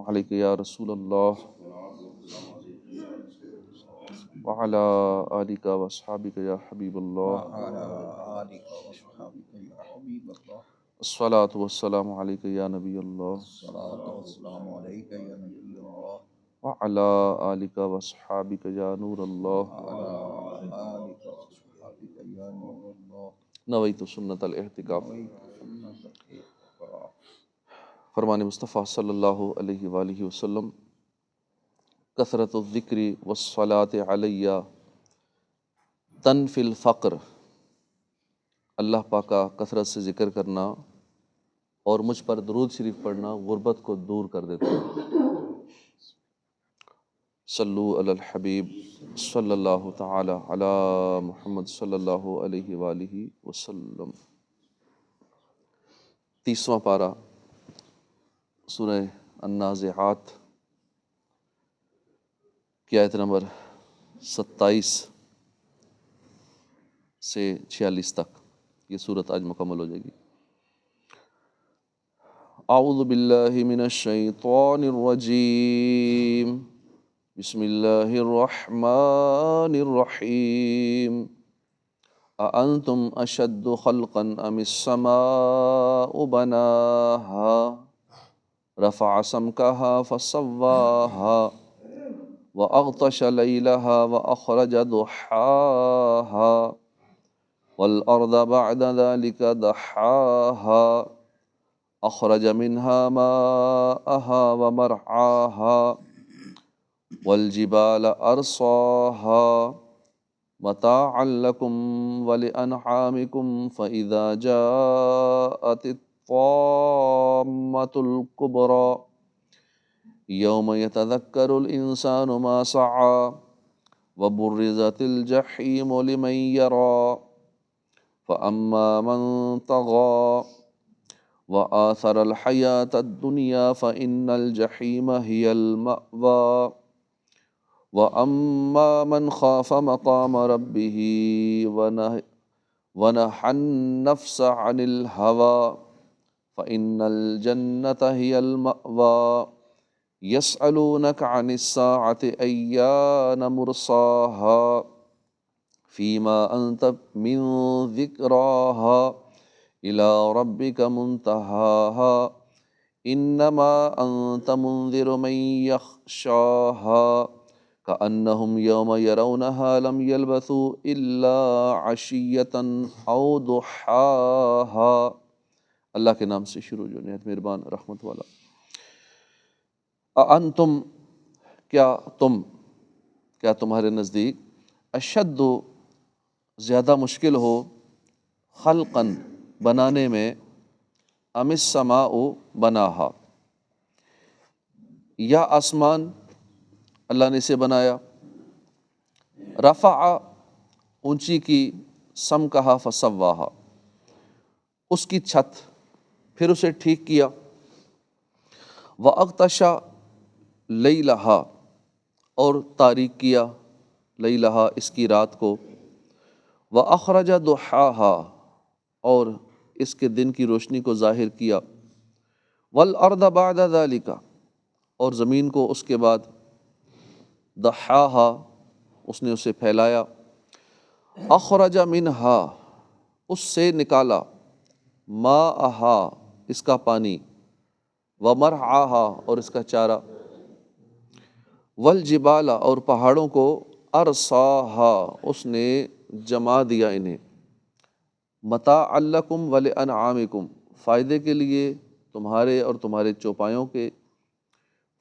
علیک یا رسول اللہ وعلی آلک واصحابک یا حبیب اللہ الصلاۃ والسلام علیک یا نبی اللہ وعلی آلک واصحابک یا نور اللہ نویت سنت الاعتکاف۔ فرمان مصطفیٰ صلی اللہ علیہ وآلہ وسلم، کثرت الذکر والصلاۃ علی تنفی الفقر، اللہ پاک کا کثرت سے ذکر کرنا اور مجھ پر درود شریف پڑھنا غربت کو دور کر دیتا ہے۔ صلو علی الحبیب صلی اللہ تعالی علی محمد صلی اللہ علیہ وآلہ وسلم۔ 30واں پارہ سورہ النازعات کی آیت نمبر 27 سے 46 تک یہ سورت آج مکمل ہو جائے گی۔ اعوذ باللہ من الشیطان الرجیم، بسم اللہ الرحمن الرحیم۔ اانتم اشد خلقا ام السماء بناها رفع سمكها فسواها وأغطش ليلها وأخرج ضحاها والأرض بعد ذلك دحاها أخرج منها ماءها ومرعاها والجبال أرصاها متاعا لكم ولأنعامكم فإذا جاءت الطامة الكبرى يوم يتذكر الإنسان ما سعى وبرزت الجحيم لمن يرى فأما من طغى وآثر الحياة الدنيا فإن الجحيم هي المأوى وأما من خاف مقام ربه ونهى النفس عن الهوى فإن الجنة هي المأوى يسألونك عن الساعة أيان مرساها فيما أنت من ذكراها إلى ربك منتهاها إنما أنت منذر من يخشاها كأنهم يوم يرونها لم يلبثوا إلا عشية أو ضحاها۔ اللہ کے نام سے شروع جو نہایت مہربان رحمت والا۔ انتم کیا تمہارے نزدیک اشد زیادہ مشکل ہو خلقاً بنانے میں ام السماء بناہا یا آسمان اللہ نے اسے بنایا، رفع اونچی کی، سمکہا فسواہا اس کی چھت پھر اسے ٹھیک کیا، وَأَغْطَشَ لیلہا اور تاریک کیا، لیلہا اس کی رات کو، وَأَخْرَجَ ضُحَاهَا اور اس کے دن کی روشنی کو ظاہر کیا، وَالْأَرْضَ بَعْدَ ذَلِكَ اور زمین کو اس کے بعد، ضحاها اس نے اسے پھیلایا، اخرج منها اس سے نکالا، ماءها اس کا پانی، ومرعاها اور اس کا چارہ، والجبال اور پہاڑوں کو، ارساها اس نے جما دیا انہیں، متاعا لکم ولانعامکم فائدے کے لیے تمہارے اور تمہارے چوپایوں کے،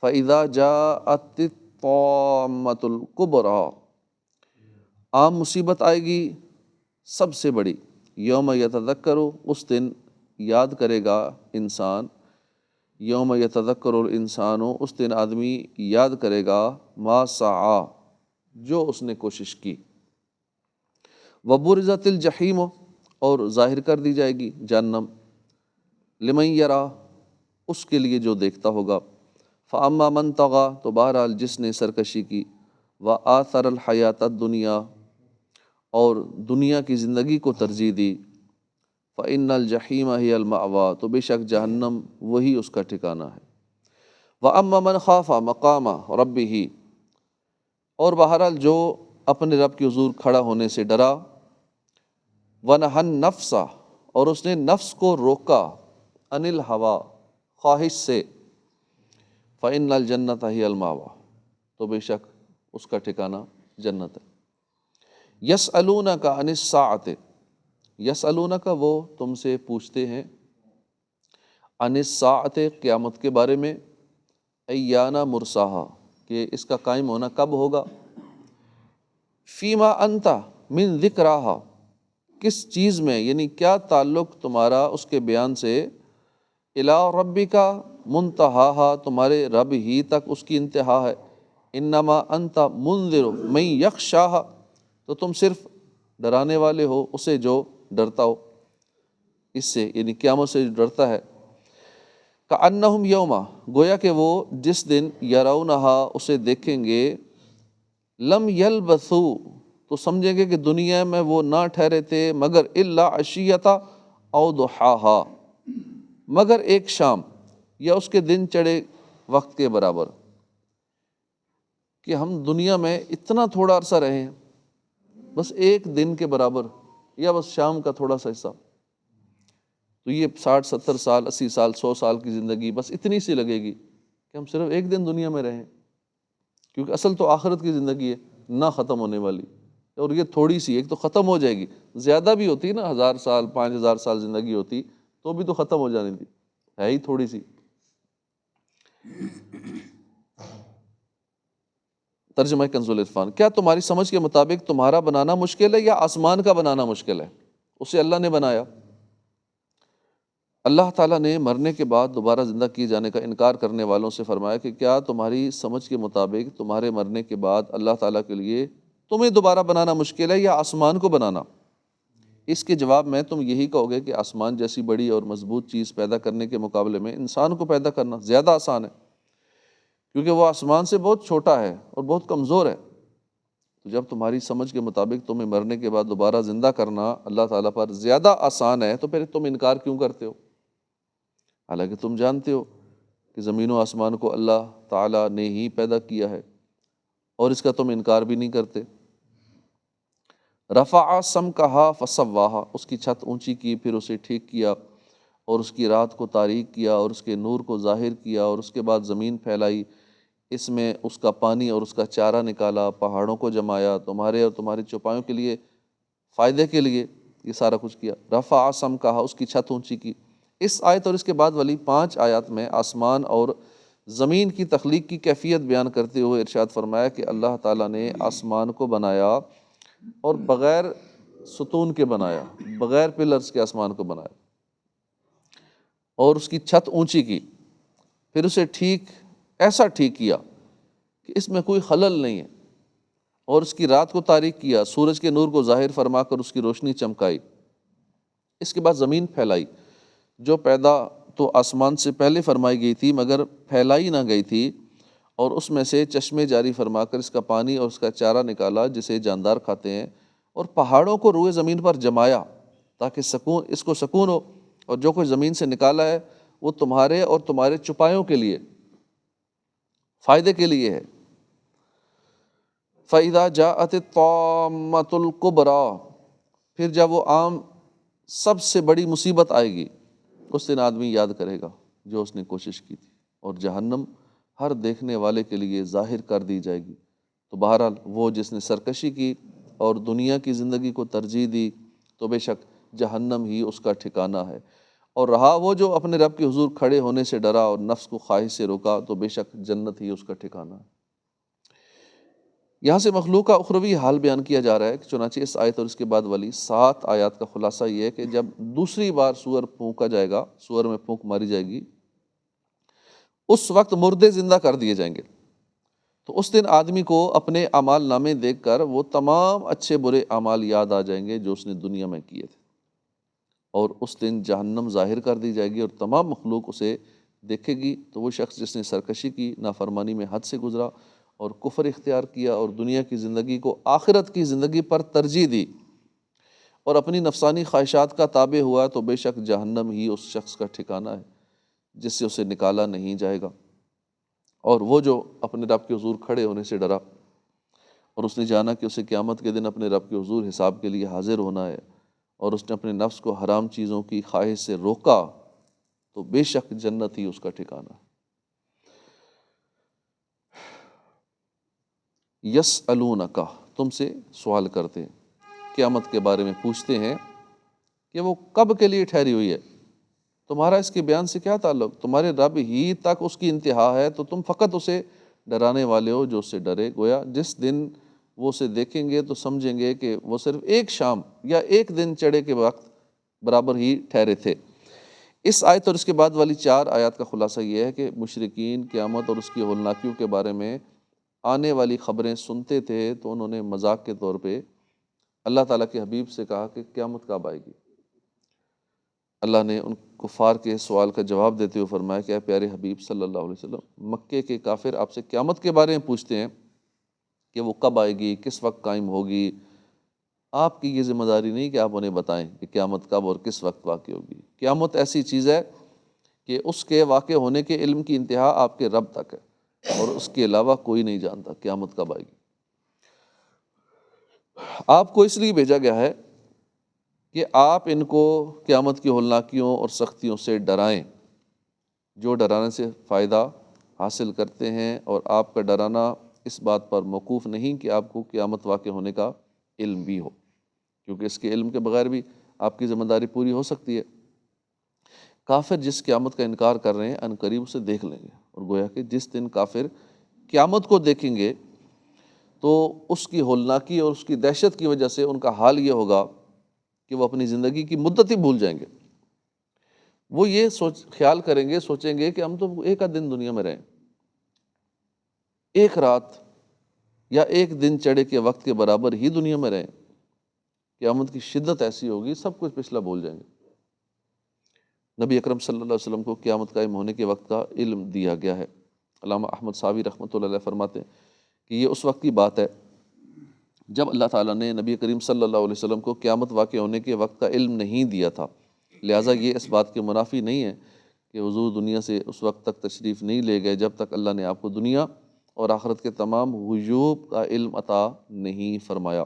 فاذا جاءت الطامة الکبریٰ عام مصیبت آئے گی سب سے بڑی، یوم یتذکر اس دن یاد کرے گا انسان، یوم یتذکر الانسان اس دن آدمی یاد کرے گا، ما سعی جو اس نے کوشش کی، وبرزت الجحیم اور ظاہر کر دی جائے گی جہنم، لمن یرا اس کے لیے جو دیکھتا ہوگا، فاما من طغی تو بہرحال جس نے سرکشی کی، وآثر الحیات الدنیا اور دنیا کی زندگی کو ترجیح دی، فإن الجحیم ہی المأویٰ تو بے شک جہنم وہی اس کا ٹھکانہ ہے، وَأَمَّا مَنْ خَافَ مَقَامَ رَبِّهِ، اور بہرحال جو اپنے رب کے حضور کھڑا ہونے سے ڈرا، وَنَهَى النَّفْسَ، اور اس نے نفس کو روکا، عن الہوا، خواہش سے، فَإِنَّ الْجَنَّةَ هِيَ الْمَأْوَىٰ، تو بے شک اس کا ٹھکانہ جنت ہے۔ يَسْأَلُونَكَ عَنِ السَّاعَةِ، يَسْأَلُونَكَ، وہ تم سے پوچھتے ہیں، عن السَّاعَةِ، قیامت کے بارے میں، ایانہ مرساہا، کہ اس کا قائم ہونا کب ہوگا، فیما انت من ذکراہا، کس چیز میں، یعنی کیا تعلق تمہارا اس کے بیان سے، الی ربک منتہاہا، تمہارے رب ہی تک اس کی انتہا ہے، انما انت منذر من یخشاہا، تو تم صرف ڈرانے والے ہو اسے جو ڈرتا ہو اس سے، یعنی قیامت سے جو ڈرتا ہے۔ کأنہم یوما، گویا کہ وہ جس دن، یرونہا، اسے دیکھیں گے، لم یلبثوا، تو سمجھیں گے کہ دنیا میں وہ نہ ٹھہرے تھے مگر الا عشیۃ او ضحاہا، مگر ایک شام یا اس کے دن چڑھے وقت کے برابر، کہ ہم دنیا میں اتنا تھوڑا عرصہ رہے ہیں، بس ایک دن کے برابر، یا بس شام کا تھوڑا سا حصہ، تو یہ 60 70 سال 80 سال 100 سال کی زندگی بس اتنی سی لگے گی کہ ہم صرف ایک دن دنیا میں رہیں، کیونکہ اصل تو آخرت کی زندگی ہے، نہ ختم ہونے والی، اور یہ تھوڑی سی ایک تو ختم ہو جائے گی، زیادہ بھی ہوتی نا، 1000 سال 5000 سال زندگی ہوتی تو بھی تو ختم ہو جانی تھی، ہے ہی تھوڑی سی۔ ترجمہ کنز العرفان، کیا تمہاری سمجھ کے مطابق تمہارا بنانا مشکل ہے یا آسمان کا بنانا مشکل ہے؟ اسے اللہ نے بنایا۔ اللہ تعالیٰ نے مرنے کے بعد دوبارہ زندہ کیے جانے کا انکار کرنے والوں سے فرمایا کہ کیا تمہاری سمجھ کے مطابق تمہارے مرنے کے بعد اللہ تعالیٰ کے لیے تمہیں دوبارہ بنانا مشکل ہے یا آسمان کو بنانا؟ اس کے جواب میں تم یہی کہو گے کہ آسمان جیسی بڑی اور مضبوط چیز پیدا کرنے کے مقابلے میں انسان کو پیدا کرنا زیادہ آسان ہے، کیونکہ وہ آسمان سے بہت چھوٹا ہے اور بہت کمزور ہے۔ تو جب تمہاری سمجھ کے مطابق تمہیں مرنے کے بعد دوبارہ زندہ کرنا اللہ تعالیٰ پر زیادہ آسان ہے، تو پھر تم انکار کیوں کرتے ہو؟ حالانکہ تم جانتے ہو کہ زمین و آسمان کو اللہ تعالیٰ نے ہی پیدا کیا ہے، اور اس کا تم انکار بھی نہیں کرتے۔ رفع سمکہا فسواہا، اس کی چھت اونچی کی پھر اسے ٹھیک کیا، اور اس کی رات کو تاریک کیا اور اس کے نور کو ظاہر کیا، اور اس کے بعد زمین پھیلائی، اس میں اس کا پانی اور اس کا چارہ نکالا، پہاڑوں کو جمایا، تمہارے اور تمہارے چوپایوں کے لیے، فائدے کے لیے یہ سارا کچھ کیا۔ رفع سمکہا، اس کی چھت اونچی کی۔ اس آیت اور اس کے بعد والی 5 آیات میں آسمان اور زمین کی تخلیق کی کیفیت بیان کرتے ہوئے ارشاد فرمایا کہ اللہ تعالیٰ نے آسمان کو بنایا اور بغیر ستون کے بنایا، بغیر پلرز کے آسمان کو بنایا، اور اس کی چھت اونچی کی، پھر اسے ایسا ٹھیک کیا کہ اس میں کوئی خلل نہیں ہے، اور اس کی رات کو تاریک کیا، سورج کے نور کو ظاہر فرما کر اس کی روشنی چمکائی۔ اس کے بعد زمین پھیلائی، جو پیدا تو آسمان سے پہلے فرمائی گئی تھی مگر پھیلائی نہ گئی تھی، اور اس میں سے چشمے جاری فرما کر اس کا پانی اور اس کا چارہ نکالا جسے جاندار کھاتے ہیں، اور پہاڑوں کو روئے زمین پر جمایا تاکہ اس کو سکون ہو، اور جو کچھ زمین سے نکالا ہے وہ تمہارے اور تمہارے چوپایوں کے لیے، فائدے کے لیے ہے۔ فَإِذَا جَاءَتِ الطَّامَّةُ الْكُبْرَىٰ، پھر جب وہ عام سب سے بڑی مصیبت آئے گی، اس دن آدمی یاد کرے گا جو اس نے کوشش کی تھی، اور جہنم ہر دیکھنے والے کے لیے ظاہر کر دی جائے گی۔ تو بہرحال وہ جس نے سرکشی کی اور دنیا کی زندگی کو ترجیح دی، تو بے شک جہنم ہی اس کا ٹھکانہ ہے، اور رہا وہ جو اپنے رب کے حضور کھڑے ہونے سے ڈرا اور نفس کو خواہش سے روکا، تو بے شک جنت ہی اس کا ٹھکانہ ہے۔ یہاں سے مخلوق کا اخروی حال بیان کیا جا رہا ہے، چنانچہ اس آیت اور اس کے بعد والی 7 آیات کا خلاصہ یہ ہے کہ جب دوسری بار سور پھونکا جائے گا، سور میں پھونک ماری جائے گی، اس وقت مردے زندہ کر دیے جائیں گے، تو اس دن آدمی کو اپنے اعمال نامے دیکھ کر وہ تمام اچھے برے اعمال یاد آ جائیں گے جو اس نے دنیا میں کیے تھے، اور اس دن جہنم ظاہر کر دی جائے گی اور تمام مخلوق اسے دیکھے گی۔ تو وہ شخص جس نے سرکشی کی، نافرمانی میں حد سے گزرا اور کفر اختیار کیا، اور دنیا کی زندگی کو آخرت کی زندگی پر ترجیح دی، اور اپنی نفسانی خواہشات کا تابع ہوا، تو بے شک جہنم ہی اس شخص کا ٹھکانہ ہے جس سے اسے نکالا نہیں جائے گا۔ اور وہ جو اپنے رب کے حضور کھڑے ہونے سے ڈرا اور اس نے جانا کہ اسے قیامت کے دن اپنے رب کے حضور حساب کے لیے حاضر ہونا ہے، اور اس نے اپنے نفس کو حرام چیزوں کی خواہش سے روکا، تو بے شک جنت ہی اس کا ٹھکانہ۔ یسألونک، تم سے سوال کرتے ہیں، قیامت کے بارے میں پوچھتے ہیں کہ وہ کب کے لیے ٹھہری ہوئی ہے، تمہارا اس کے بیان سے کیا تعلق؟ تمہارے رب ہی تک اس کی انتہا ہے، تو تم فقط اسے ڈرانے والے ہو جو اس سے ڈرے۔ گویا جس دن وہ اسے دیکھیں گے تو سمجھیں گے کہ وہ صرف ایک شام یا ایک دن چڑھے کے وقت برابر ہی ٹھہرے تھے۔ اس آیت اور اس کے بعد والی 4 آیات کا خلاصہ یہ ہے کہ مشرکین قیامت اور اس کی ہولناکیوں کے بارے میں آنے والی خبریں سنتے تھے، تو انہوں نے مذاق کے طور پہ اللہ تعالیٰ کے حبیب سے کہا کہ قیامت کب آئے گی؟ اللہ نے ان کفار کے سوال کا جواب دیتے ہوئے فرمایا کہ اے پیارے حبیب صلی اللہ علیہ وسلم، مکے کے کافر آپ سے قیامت کے بارے میں پوچھتے ہیں کہ وہ کب آئے گی، کس وقت قائم ہوگی۔ آپ کی یہ ذمہ داری نہیں کہ آپ انہیں بتائیں کہ قیامت کب اور کس وقت واقع ہوگی۔ قیامت ایسی چیز ہے کہ اس کے واقع ہونے کے علم کی انتہا آپ کے رب تک ہے، اور اس کے علاوہ کوئی نہیں جانتا قیامت کب آئے گی۔ آپ کو اس لیے بھیجا گیا ہے کہ آپ ان کو قیامت کی ہولناکیوں اور سختیوں سے ڈرائیں، جو ڈرانے سے فائدہ حاصل کرتے ہیں، اور آپ کا ڈرانا اس بات پر موقوف نہیں کہ آپ کو قیامت واقع ہونے کا علم بھی ہو، کیونکہ اس کے علم کے بغیر بھی آپ کی ذمہ داری پوری ہو سکتی ہے۔ کافر جس قیامت کا انکار کر رہے ہیں ان قریب اسے دیکھ لیں گے، اور گویا کہ جس دن کافر قیامت کو دیکھیں گے تو اس کی ہولناکی اور اس کی دہشت کی وجہ سے ان کا حال یہ ہوگا کہ وہ اپنی زندگی کی مدت ہی بھول جائیں گے۔ وہ یہ خیال کریں گے، سوچیں گے کہ ہم تو ایک آدھ دن دنیا میں رہیں، ایک رات یا ایک دن چڑھے کے وقت کے برابر ہی دنیا میں رہیں۔ قیامت کی شدت ایسی ہوگی سب کچھ پچھلا بھول جائیں گے۔ نبی اکرم صلی اللہ علیہ وسلم کو قیامت قائم ہونے کے وقت کا علم دیا گیا ہے۔ علامہ احمد صاوی رحمۃ اللہ علیہ فرماتے ہیں کہ یہ اس وقت کی بات ہے جب اللہ تعالیٰ نے نبی کریم صلی اللہ علیہ وسلم کو قیامت واقع ہونے کے وقت کا علم نہیں دیا تھا، لہٰذا یہ اس بات کے منافی نہیں ہے کہ حضور دنیا سے اس وقت تک تشریف نہیں لے گئے جب تک اللہ نے آپ کو دنیا اور آخرت کے تمام غیوب کا علم عطا نہیں فرمایا۔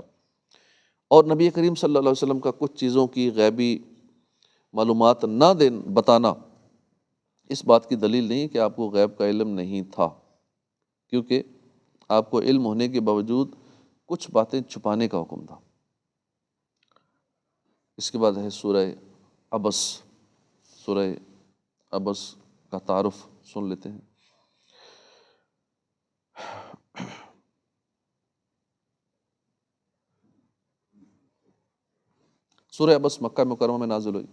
اور نبی کریم صلی اللہ علیہ وسلم کا کچھ چیزوں کی غیبی معلومات نہ بتانا اس بات کی دلیل نہیں کہ آپ کو غیب کا علم نہیں تھا، کیونکہ آپ کو علم ہونے کے باوجود کچھ باتیں چھپانے کا حکم تھا۔ اس کے بعد ہے سورہ عبس۔ سورہ عبس کا تعارف سن لیتے ہیں۔ سورہ عبس مکہ مکرمہ میں نازل ہوئی،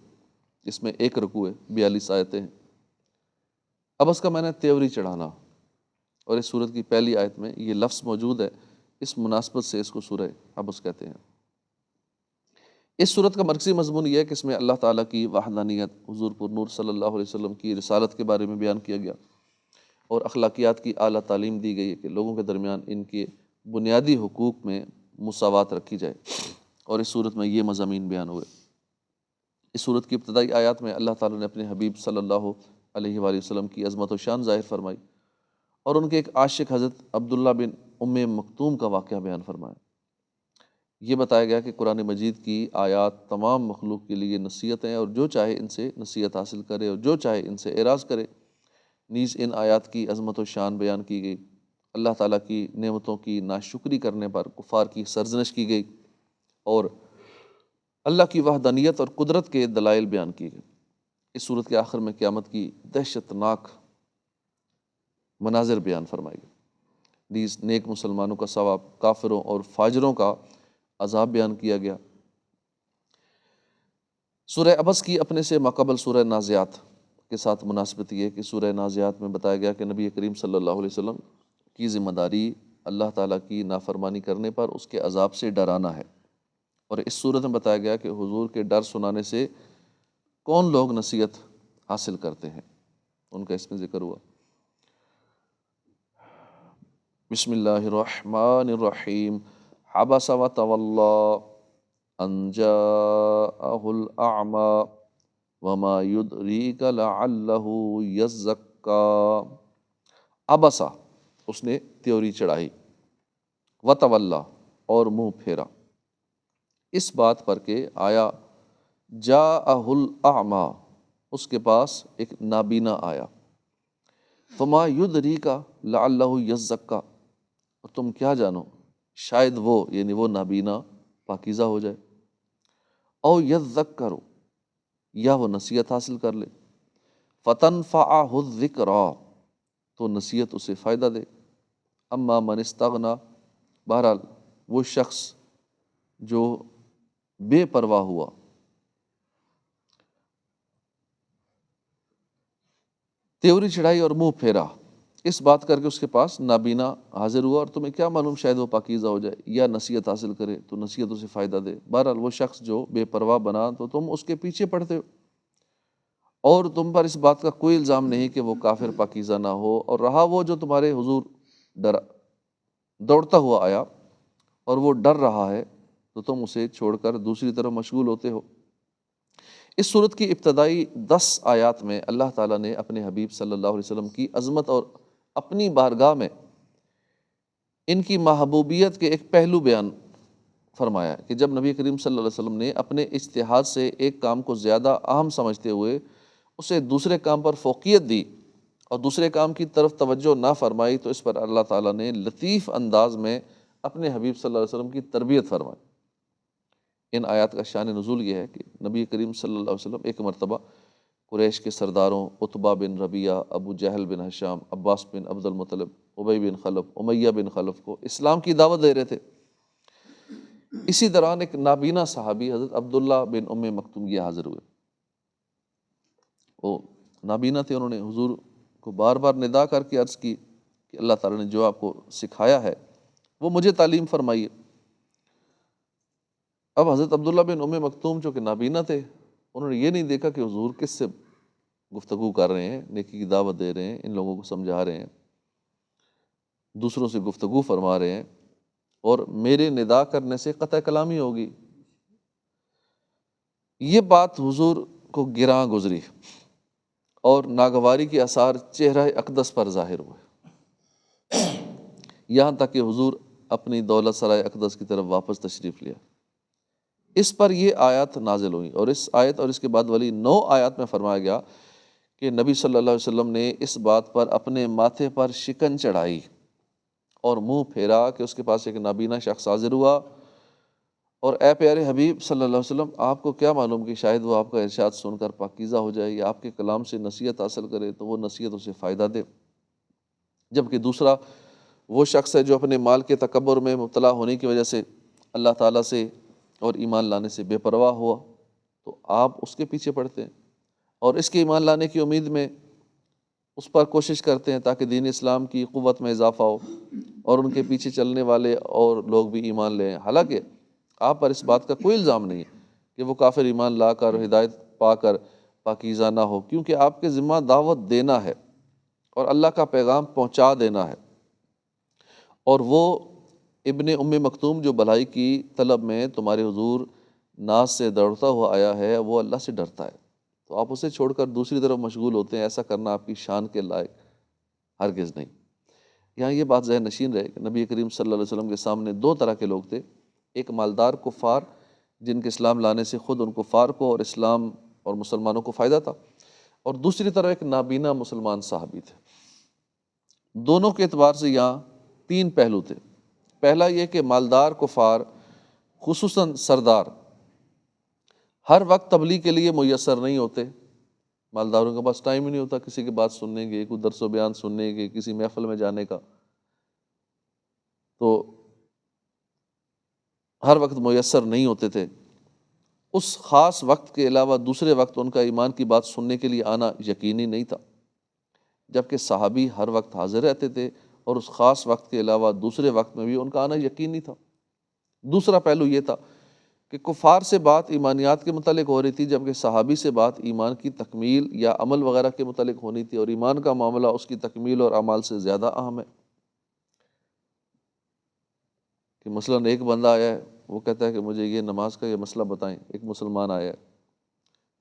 اس میں 1 رکوع ہے، 42 آیتیں ہیں۔ عبس کا معنی ہے تیوری چڑھانا، اور اس سورت کی پہلی آیت میں یہ لفظ موجود ہے، اس مناسبت سے اس کو سورہ عبس کہتے ہیں۔ اس سورت کا مرکزی مضمون یہ ہے کہ اس میں اللہ تعالیٰ کی وحدانیت، حضور پر نور صلی اللہ علیہ وسلم کی رسالت کے بارے میں بیان کیا گیا، اور اخلاقیات کی اعلیٰ تعلیم دی گئی ہے کہ لوگوں کے درمیان ان کے بنیادی حقوق میں مساوات رکھی جائے، اور اس صورت میں یہ مضامین بیان ہوئے۔ اس صورت کی ابتدائی آیات میں اللہ تعالیٰ نے اپنے حبیب صلی اللہ علیہ وآلہ وسلم کی عظمت و شان ظاہر فرمائی، اور ان کے ایک عاشق حضرت عبداللہ بن ام مکتوم کا واقعہ بیان فرمایا۔ یہ بتایا گیا کہ قرآن مجید کی آیات تمام مخلوق کے لیے نصیحت ہیں، اور جو چاہے ان سے نصیحت حاصل کرے اور جو چاہے ان سے اعراض کرے۔ نیز ان آیات کی عظمت و شان بیان کی گئی، اللہ تعالیٰ کی نعمتوں کی ناشکری کرنے پر کفار کی سرزنش کی گئی، اور اللہ کی وحدانیت اور قدرت کے دلائل بیان کیے گئے۔ اس صورت کے آخر میں قیامت کی دہشت ناک مناظر بیان فرمائے گئے۔ نیز نیک مسلمانوں کا ثواب، کافروں اور فاجروں کا عذاب بیان کیا گیا۔ سورہ عبس کی اپنے سے ماقبل سورہ نازعات کے ساتھ مناسبت یہ ہے کہ سورہ نازعات میں بتایا گیا کہ نبی کریم صلی اللہ علیہ وسلم کی ذمہ داری اللہ تعالیٰ کی نافرمانی کرنے پر اس کے عذاب سے ڈرانا ہے، اور اس صورت میں بتایا گیا کہ حضور کے ڈر سنانے سے کون لوگ نصیحت حاصل کرتے ہیں، ان کا اس میں ذکر ہوا۔ بسم اللہ الرحمن الرحیم۔ عبس وتولی ان جاءہ الاعمی وما یدریک لعلہ یزکی۔ ابسا اس نے تیوری چڑھائی، وتولا اور منہ پھیرا، اس بات پر کہ آیا جاءہ الاعمیٰ اس کے پاس ایک نابینا آیا، فما یدریک لعلہ یزکا اور تم کیا جانو شاید وہ یعنی وہ نابینا پاکیزہ ہو جائے، او یذکر یا وہ نصیحت حاصل کر لے، فتنفعہ الذکریٰ تو نصیحت اسے فائدہ دے، اما من استغنا بہرحال وہ شخص جو بے پرواہ ہوا، تیوری چڑھائی اور منہ پھیرا، اس بات کر کے اس کے پاس نابینا حاضر ہوا اور تمہیں کیا معلوم شاید وہ پاکیزہ ہو جائے یا نصیحت حاصل کرے تو نصیحت اسے فائدہ دے، بہرحال وہ شخص جو بے پرواہ بنا تو تم اس کے پیچھے پڑتے ہو، اور تم پر اس بات کا کوئی الزام نہیں کہ وہ کافر پاکیزہ نہ ہو، اور رہا وہ جو تمہارے حضور دوڑتا ہوا آیا اور وہ ڈر رہا ہے تو تم اسے چھوڑ کر دوسری طرف مشغول ہوتے ہو۔ اس صورت کی ابتدائی 10 آیات میں اللہ تعالیٰ نے اپنے حبیب صلی اللہ علیہ وسلم کی عظمت اور اپنی بارگاہ میں ان کی محبوبیت کے ایک پہلو بیان فرمایا کہ جب نبی کریم صلی اللہ علیہ وسلم نے اپنے اجتہاد سے ایک کام کو زیادہ اہم سمجھتے ہوئے اسے دوسرے کام پر فوقیت دی اور دوسرے کام کی طرف توجہ نہ فرمائی تو اس پر اللہ تعالیٰ نے لطیف انداز میں اپنے حبیب صلی اللہ علیہ وسلم کی تربیت فرمائی۔ ان آیات کا شان نزول یہ ہے کہ نبی کریم صلی اللہ علیہ وسلم ایک مرتبہ قریش کے سرداروں عتبہ بن ربیعہ، ابو جہل بن ہشام، عباس بن عبد المطلب، ابی بن خلف، امیہ بن خلف کو اسلام کی دعوت دے رہے تھے۔ اسی دوران ایک نابینا صحابی حضرت عبداللہ بن ام مکتوم یہ حاضر ہوئے، وہ نابینا تھے، انہوں نے حضور کو بار بار ندا کر کے عرض کی کہ اللہ تعالیٰ نے جو آپ کو سکھایا ہے وہ مجھے تعلیم فرمائیے۔ اب حضرت عبداللہ بن ام مکتوم جو کہ نابینا تھے انہوں نے یہ نہیں دیکھا کہ حضور کس سے گفتگو کر رہے ہیں، نیکی کی دعوت دے رہے ہیں، ان لوگوں کو سمجھا رہے ہیں، دوسروں سے گفتگو فرما رہے ہیں، اور میرے ندا کرنے سے قطع کلامی ہوگی۔ یہ بات حضور کو گراں گزری اور ناگواری کے آثار چہرہ اقدس پر ظاہر ہوئے، یہاں تک کہ حضور اپنی دولت سرائے اقدس کی طرف واپس تشریف لیا۔ اس پر یہ آیات نازل ہوئی، اور اس آیت اور اس کے بعد والی 9 آیات میں فرمایا گیا کہ نبی صلی اللہ علیہ وسلم نے اس بات پر اپنے ماتھے پر شکن چڑھائی اور منہ پھیرا کہ اس کے پاس ایک نابینا شخص حاضر ہوا، اور اے پیارے حبیب صلی اللہ علیہ وسلم آپ کو کیا معلوم کہ شاید وہ آپ کا ارشاد سن کر پاکیزہ ہو جائے یا آپ کے کلام سے نصیحت حاصل کرے تو وہ نصیحت اسے فائدہ دے، جبکہ دوسرا وہ شخص ہے جو اپنے مال کے تکبر میں مبتلا ہونے کی وجہ سے اللہ تعالیٰ سے اور ایمان لانے سے بے پرواہ ہوا تو آپ اس کے پیچھے پڑتے ہیں اور اس کے ایمان لانے کی امید میں اس پر کوشش کرتے ہیں تاکہ دین اسلام کی قوت میں اضافہ ہو اور ان کے پیچھے چلنے والے اور لوگ بھی ایمان لیں، حالانکہ آپ پر اس بات کا کوئی الزام نہیں ہے کہ وہ کافر ایمان لا کر ہدایت پا کر پاکیزہ نہ ہو، کیونکہ آپ کے ذمہ دعوت دینا ہے اور اللہ کا پیغام پہنچا دینا ہے، اور وہ ابن ام مکتوم جو بھلائی کی طلب میں تمہارے حضور ناز سے دوڑتا ہوا آیا ہے وہ اللہ سے ڈرتا ہے، تو آپ اسے چھوڑ کر دوسری طرف مشغول ہوتے ہیں، ایسا کرنا آپ کی شان کے لائق ہرگز نہیں۔ یہاں یہ بات ذہن نشین رہے کہ نبی کریم صلی اللہ علیہ وسلم کے سامنے 2 طرح کے لوگ تھے، ایک مالدار کفار جن کے اسلام لانے سے خود ان کفار کو اور اسلام اور مسلمانوں کو فائدہ تھا، اور دوسری طرف ایک نابینا مسلمان صحابی تھے۔ دونوں کے اعتبار سے یہاں 3 پہلو تھے۔ پہلا یہ کہ مالدار کفار خصوصاً سردار ہر وقت تبلیغ کے لیے میسر نہیں ہوتے، مالداروں کے پاس ٹائم ہی نہیں ہوتا کسی کی بات سننے کے، کوئی درس و بیان سننے کے، کسی محفل میں جانے کا، تو ہر وقت میسر نہیں ہوتے تھے۔ اس خاص وقت کے علاوہ دوسرے وقت ان کا ایمان کی بات سننے کے لیے آنا یقینی نہیں تھا، جبکہ صحابی ہر وقت حاضر رہتے تھے اور اس خاص وقت کے علاوہ دوسرے وقت میں بھی ان کا آنا یقینی تھا۔ دوسرا پہلو یہ تھا کہ کفار سے بات ایمانیات کے متعلق ہو رہی تھی، جبکہ صحابی سے بات ایمان کی تکمیل یا عمل وغیرہ کے متعلق ہونی تھی، اور ایمان کا معاملہ اس کی تکمیل اور اعمال سے زیادہ اہم ہے۔ کہ مثلاً ایک بندہ آیا ہے وہ کہتا ہے کہ مجھے یہ نماز کا یہ مسئلہ بتائیں، ایک مسلمان آیا ہے،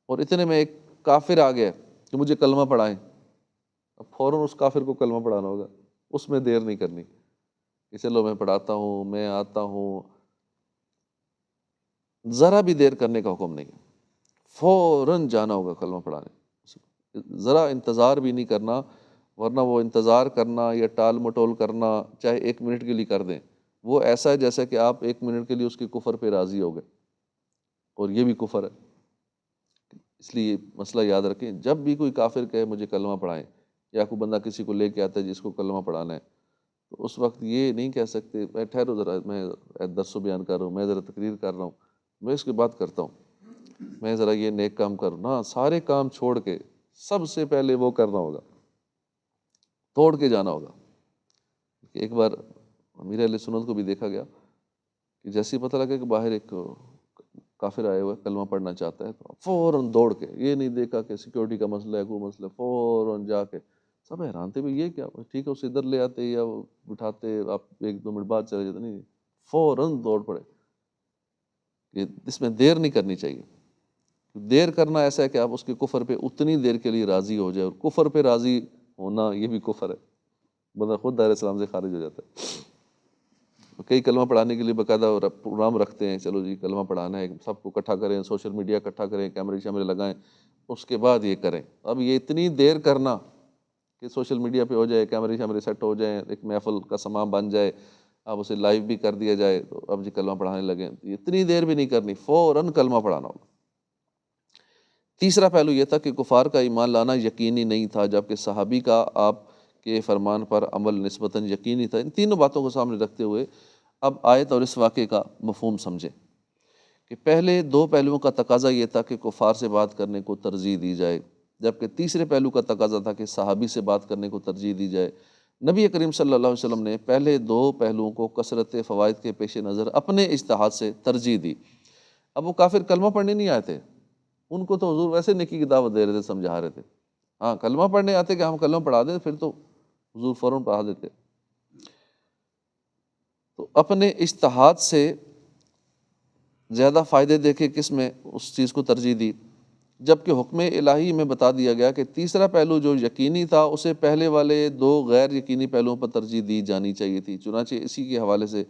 اور اتنے میں ایک کافر آ گیا کہ مجھے کلمہ پڑھائیں، اب فوراً اس کافر کو کلمہ پڑھانا ہوگا، اس میں دیر نہیں کرنی کہ چلو میں پڑھاتا ہوں، میں آتا ہوں، ذرا بھی دیر کرنے کا حکم نہیں ہے، فوراً جانا ہوگا کلمہ پڑھانے، ذرا انتظار بھی نہیں کرنا، ورنہ وہ انتظار کرنا یا ٹال مٹول کرنا چاہے 1 منٹ کے لیے کر دیں، وہ ایسا ہے جیسا کہ آپ 1 منٹ کے لیے اس کے کفر پہ راضی ہو گئے، اور یہ بھی کفر ہے۔ اس لیے مسئلہ یاد رکھیں، جب بھی کوئی کافر کہے مجھے کلمہ پڑھائیں، یا کوئی بندہ کسی کو لے کے آتا ہے جس کو کلمہ پڑھانا ہے، تو اس وقت یہ نہیں کہہ سکتے میں ٹھہرو ذرا، میں درس و بیان کر رہا ہوں، میں ذرا تقریر کر رہا ہوں، میں اس کے بعد کرتا ہوں، میں ذرا یہ نیک کام کروں، نہ، سارے کام چھوڑ کے سب سے پہلے وہ کرنا ہوگا، توڑ کے جانا ہوگا۔ ایک بار امیر اہل سنت کو بھی دیکھا گیا کہ جیسے ہی پتہ لگا کہ باہر ایک کافر آئے ہوئے کلمہ پڑھنا چاہتا ہے، تو فوراً دوڑ کے، یہ نہیں دیکھا کہ سیکورٹی کا مسئلہ ہے، کوئی مسئلہ ہے، فوراً جا کے، سب حیران تھے بھی یہ کیا، ٹھیک ہے اسے ادھر لے آتے یا وہ اٹھاتے، آپ 1-2 منٹ بعد چلے جاتے، نہیں، فوراً دوڑ پڑے۔ کہ اس میں دیر نہیں کرنی چاہیے، دیر کرنا ایسا ہے کہ آپ اس کے کفر پہ اتنی دیر کے لیے راضی ہو جائے، اور کفر پہ راضی ہونا یہ بھی کفر ہے، بندہ خود دائرہ اسلام سے خارج ہو جاتا ہے۔ کئی کلمہ پڑھانے کے لیے باقاعدہ پروگرام رکھتے ہیں، چلو جی کلمہ پڑھانا ہے، سب کو اکٹھا کریں، سوشل میڈیا اکٹھا کریں، کیمرے شیمرے لگائیں، اس کے بعد یہ کریں۔ اب یہ اتنی دیر کرنا کہ سوشل میڈیا پہ ہو جائے، کیمرے شیمرے سیٹ ہو جائیں، ایک محفل کا سامان بن جائے، اب اسے لائیو بھی کر دیا جائے، تو اب جی کلمہ پڑھانے لگیں، اتنی دیر بھی نہیں کرنی، فوراً کلمہ پڑھانا ہوگا۔ تیسرا پہلو یہ تھا کہ کفار کا ایمان لانا یقینی نہیں تھا، جبکہ صحابی کا آپ کے فرمان پر عمل نسبتاً یقینی تھا۔ ان تینوں باتوں کو سامنے رکھتے ہوئے اب آیت اور اس واقعے کا مفہوم سمجھیں کہ پہلے 2 پہلوؤں کا تقاضا یہ تھا کہ کفار سے بات کرنے کو ترجیح دی جائے، جبکہ تیسرے پہلو کا تقاضا تھا کہ صحابی سے بات کرنے کو ترجیح دی جائے۔ نبی کریم صلی اللہ علیہ وسلم نے پہلے 2 پہلوؤں کو کثرت فوائد کے پیش نظر اپنے اجتہاد سے ترجیح دی۔ اب وہ کافر کلمہ پڑھنے نہیں آئے تھے، ان کو تو حضور ویسے نیکی کی دعوت دے رہے تھے، سمجھا رہے تھے۔ ہاں کلمہ پڑھنے آتے کہ ہم کلمہ پڑھا دیں، پھر تو حضور فوراً پڑھا دیتے۔ تو اپنے اجتہاد سے زیادہ فائدے دیکھے کس میں اس چیز کو ترجیح دی، جبکہ حکم الہی میں بتا دیا گیا کہ تیسرا پہلو جو یقینی تھا اسے پہلے والے 2 غیر یقینی پہلوؤں پر ترجیح دی جانی چاہیے تھی۔ چنانچہ اسی کے حوالے سے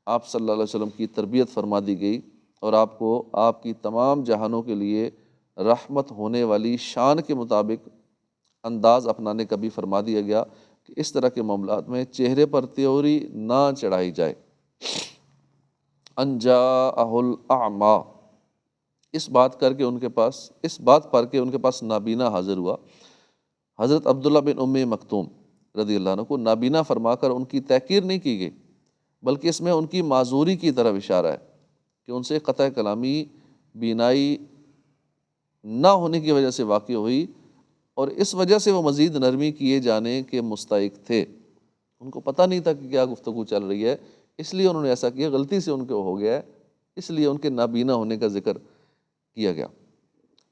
آپ صلی اللہ علیہ وسلم کی تربیت فرما دی گئی، اور آپ کو آپ کی تمام جہانوں کے لیے رحمت ہونے والی شان کے مطابق انداز اپنانے کا بھی فرما دیا گیا کہ اس طرح کے معاملات میں چہرے پر تیوری نہ چڑھائی جائے۔ ان جاءہ الاعمیٰ، اس بات پر کہ ان کے پاس نابینا حاضر ہوا۔ حضرت عبداللہ بن ام مکتوم رضی اللہ عنہ کو نابینا فرما کر ان کی تحقیر نہیں کی گئی، بلکہ اس میں ان کی معذوری کی طرف اشارہ ہے کہ ان سے قطع کلامی بینائی نہ ہونے کی وجہ سے واقع ہوئی، اور اس وجہ سے وہ مزید نرمی کیے جانے کے مستحق تھے۔ ان کو پتہ نہیں تھا کہ کیا گفتگو چل رہی ہے، اس لیے انہوں نے ایسا کیا، غلطی سے ان کو ہو گیا ہے، اس لیے ان کے نابینا ہونے کا ذکر کیا گیا۔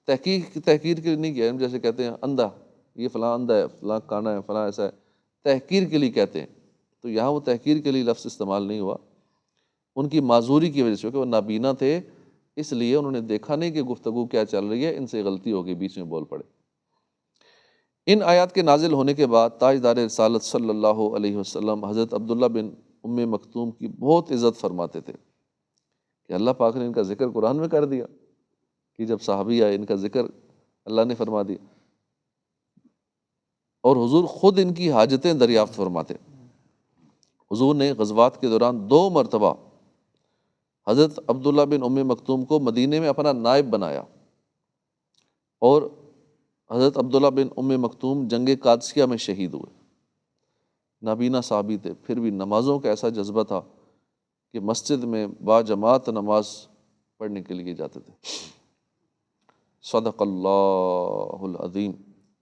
تحقیر کے لیے نہیں کیا، جیسے کہتے ہیں اندھا، یہ فلاں اندھا ہے، فلاں کانا ہے، فلاں ایسا ہے، تحقیر کے لیے کہتے ہیں، تو یہاں وہ تحقیر کے لیے لفظ استعمال نہیں ہوا، ان کی معذوری کی وجہ سے، کہ وہ نابینا تھے، اس لیے انہوں نے دیکھا نہیں کہ گفتگو کیا چل رہی ہے، ان سے غلطی ہو گئی، بیچ میں بول پڑے۔ ان آیات کے نازل ہونے کے بعد تاجدار رسالت صلی اللہ علیہ وسلم حضرت عبداللہ بن ام مکتوم کی بہت عزت فرماتے تھے، کہ اللہ پاک نے ان کا ذکر قرآن میں کر دیا کہ جب صحابی آئے ان کا ذکر اللہ نے فرما دیا، اور حضور خود ان کی حاجتیں دریافت فرماتے۔ حضور نے غزوات کے دوران 2 مرتبہ حضرت عبداللہ بن ام مکتوم کو مدینے میں اپنا نائب بنایا، اور حضرت عبداللہ بن ام مکتوم جنگ قادسیہ میں شہید ہوئے۔ نابینا صحابی تھے، پھر بھی نمازوں کا ایسا جذبہ تھا کہ مسجد میں باجماعت نماز پڑھنے کے لیے جاتے تھے۔ صدق اللہ العظیم۔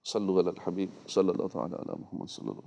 صلو علی الحبیب صلی اللہ تعالی علی محمد صلی اللہ